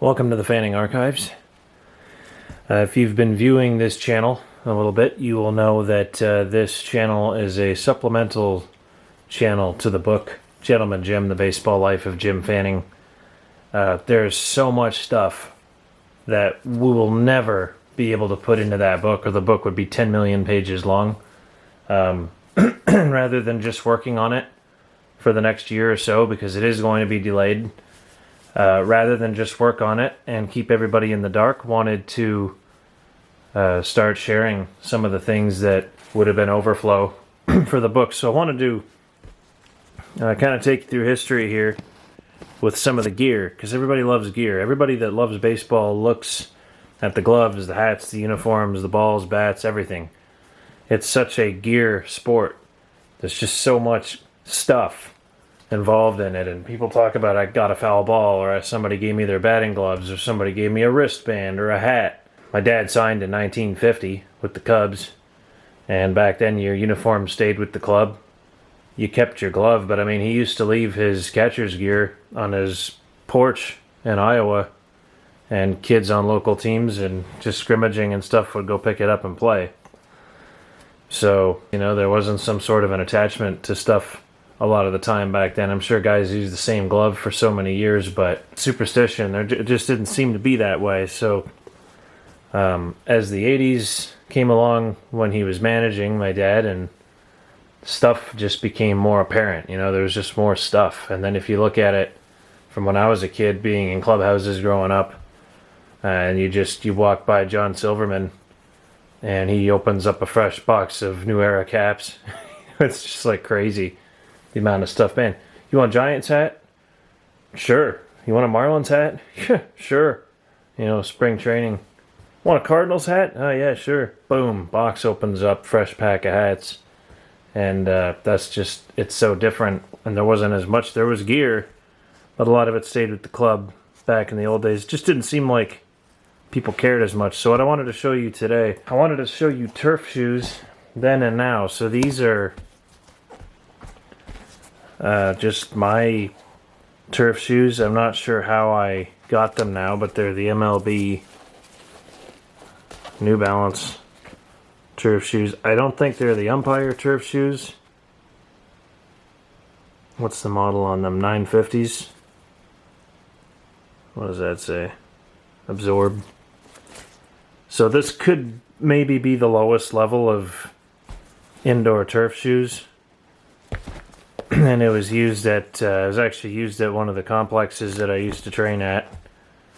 Welcome to the Fanning Archives. If you've been viewing this channel a little bit, you will know that this channel is a supplemental channel to the book Gentleman Jim, The Baseball Life of Jim Fanning. There's so much stuff that we will never be able to put into that book, or the book would be 10 million pages long. Rather than just working on it for the next year or so, because it is going to be delayed, rather than just work on it and keep everybody in the dark, wanted to start sharing some of the things that would have been overflow for the book. So I wanted to kind of take you through history here with some of the gear, because everybody loves gear. Everybody that loves baseball looks at the gloves, the hats, the uniforms, the balls, bats, everything. It's such a gear sport. There's just so much stuff involved in it, and people talk about, I got a foul ball, or somebody gave me their batting gloves, or somebody gave me a wristband or a hat. My dad signed in 1950 with the Cubs, and back then your uniform stayed with the club. You kept your glove, but I mean, he used to leave his catcher's gear on his porch in Iowa, and kids on local teams and just scrimmaging and stuff would go pick it up and play. So, you know, there wasn't some sort of an attachment to stuff a lot of the time back then. I'm sure guys used the same glove for so many years, but superstition, there just didn't seem to be that way. So as the 80s came along, when he was managing, my dad, and stuff just became more apparent. You know, there was just more stuff. And then if you look at it from when I was a kid, being in clubhouses growing up, and you walk by John Silverman and he opens up a fresh box of New Era caps. It's just like crazy, the amount of stuff. Man, you want a Giants hat? Sure. You want a Marlins hat? Yeah, sure. You know, spring training. Want a Cardinals hat? Oh yeah, sure. Boom, box opens up, fresh pack of hats. And that's just, it's so different. And there wasn't as much, there was gear, but a lot of it stayed with the club back in the old days. It just didn't seem like people cared as much. So what I wanted to show you today, I wanted to show you turf shoes then and now. So these are just my turf shoes. I'm not sure how I got them now, but they're the MLB New Balance turf shoes. I don't think they're the umpire turf shoes. What's the model on them? 950s? What does that say? Absorb. So this could maybe be the lowest level of indoor turf shoes. And it was used at, it was actually used at one of the complexes that I used to train at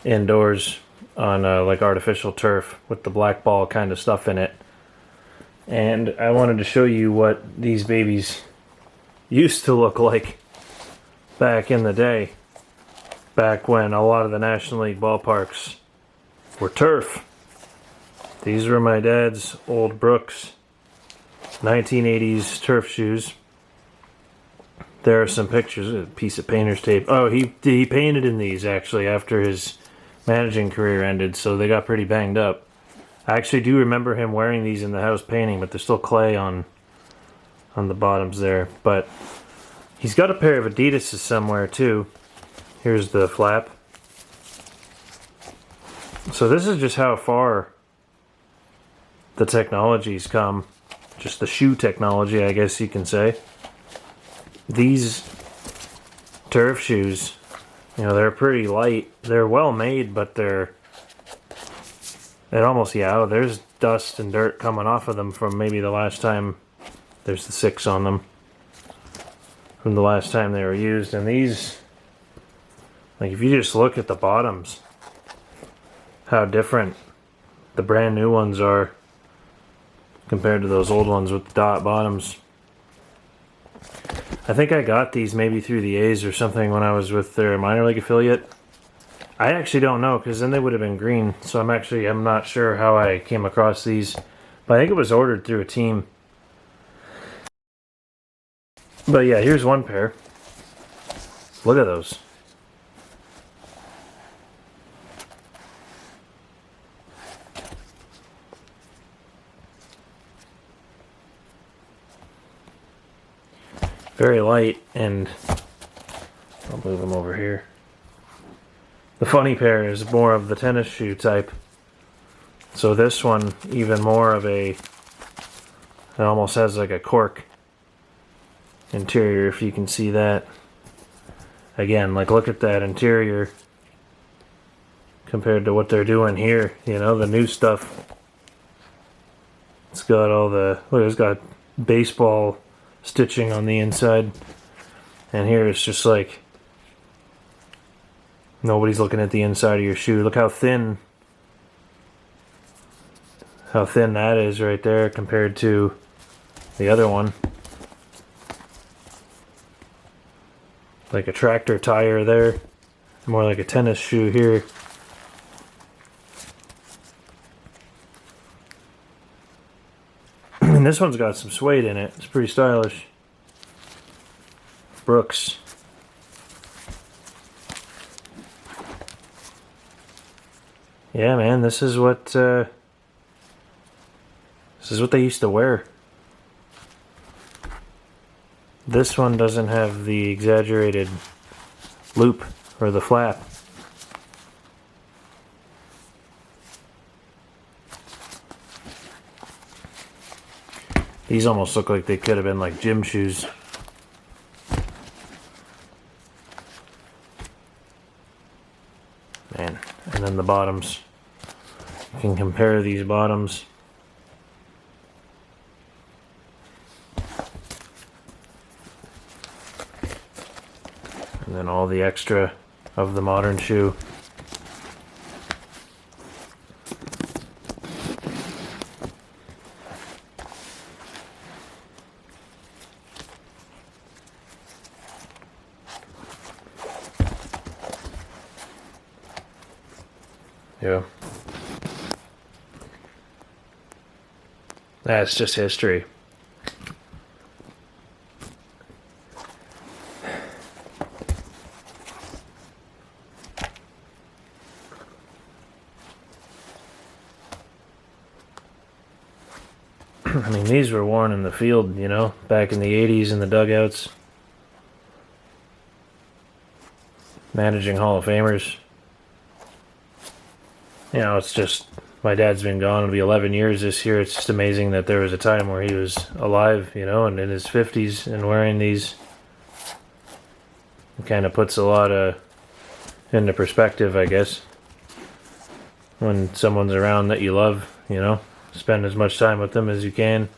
indoors on like artificial turf with the black ball kind of stuff in it. And I wanted to show you what these babies used to look like back in the day. Back when a lot of the National League ballparks were turf. These were my dad's old Brooks 1980s turf shoes. There are some pictures, a piece of painter's tape. Oh, he painted in these actually after his managing career ended, so they got pretty banged up. I actually do remember him wearing these in the house painting, but there's still clay on the bottoms there. But he's got a pair of Adidas's somewhere too. Here's the flap. So this is just how far the technology's come. Just the shoe technology, I guess you can say. These turf shoes, you know, they're pretty light. They're well made, but they're... It almost, yeah, there's dust and dirt coming off of them from maybe the last time. There's the 6 on them. From the last time they were used. And these, like if you just look at the bottoms, how different the brand new ones are compared to those old ones with the dot bottoms. I think I got these maybe through the A's or something when I was with their minor league affiliate. I actually don't know, because then they would have been green. So I'm not sure how I came across these. But I think it was ordered through a team. But yeah, here's one pair. Look at those. Very light, and I'll move them over here. The funny pair is more of the tennis shoe type. So this one, even more of a, it almost has like a cork interior, if you can see that. Again, like look at that interior compared to what they're doing here. You know, the new stuff. It's got all the, look, it's got baseball stitching on the inside. And here it's just like, nobody's looking at the inside of your shoe. Look how thin that is right there compared to the other one. Like a tractor tire there. More like a tennis shoe here. And this one's got some suede in it. It's pretty stylish. Brooks. Yeah, man, this is what they used to wear. This one doesn't have the exaggerated loop or the flap. These almost look like they could have been like gym shoes. Man, and then the bottoms. You can compare these bottoms. And then all the extra of the modern shoe. Yeah. That's just history. I mean, these were worn in the field, you know, back in the 80s in the dugouts. Managing Hall of Famers. You know, it's just, my dad's been gone, it'll be 11 years this year. It's just amazing that there was a time where he was alive, you know, and in his 50s and wearing these. It kind of puts a lot into perspective, I guess. When someone's around that you love, you know, spend as much time with them as you can.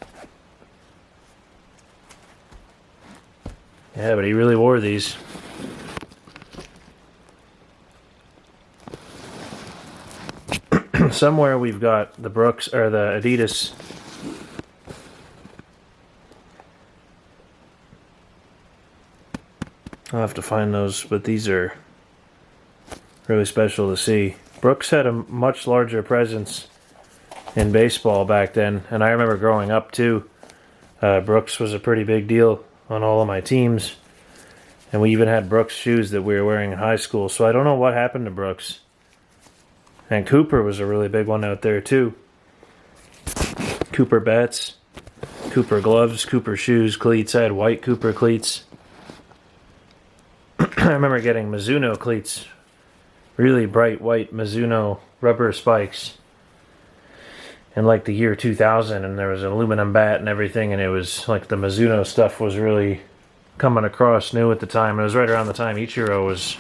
Yeah, but he really wore these. Somewhere we've got the Brooks or the Adidas. I'll have to find those, but these are really special to see. Brooks had a much larger presence in baseball back then, and I remember growing up too. Brooks was a pretty big deal on all of my teams, and we even had Brooks shoes that we were wearing in high school, so I don't know what happened to Brooks. And Cooper was a really big one out there too. Cooper bats, Cooper gloves, Cooper shoes, cleats. I had white Cooper cleats. I remember getting Mizuno cleats. Really bright white Mizuno rubber spikes. In like the year 2000, and there was an aluminum bat and everything, and it was like the Mizuno stuff was really coming across new at the time. It was right around the time Ichiro was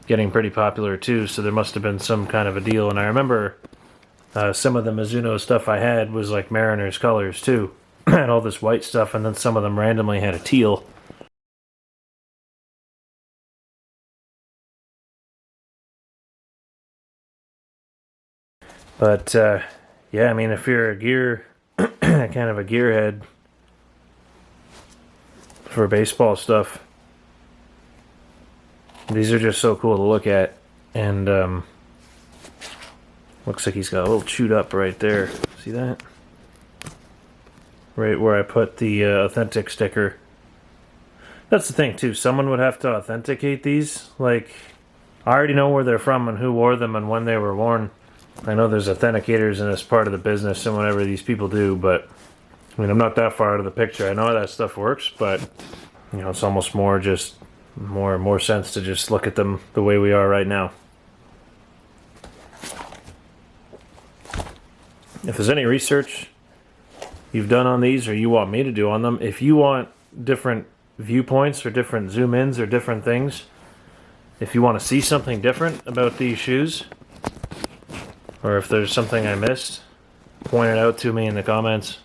getting pretty popular too, so there must have been some kind of a deal. And I remember some of the Mizuno stuff I had was like Mariners colors too. I had all this white stuff, and then some of them randomly had a teal. But yeah, I mean, if you're a gear, kind of a gearhead for baseball stuff, these are just so cool to look at. And looks like he's got a little chewed up right there. See that? Right where I put the authentic sticker. That's the thing too, someone would have to authenticate these. Like, I already know where they're from and who wore them and when they were worn. I know there's authenticators in this part of the business and whatever these people do, but I mean, I'm not that far out of the picture. I know how that stuff works, but you know, it's almost more sense to just look at them the way we are right now. if there's any research you've done on these or you want me to do on them, if you want different viewpoints or different zoom ins or different things, if you want to see something different about these shoes, or if there's something I missed, point it out to me in the comments.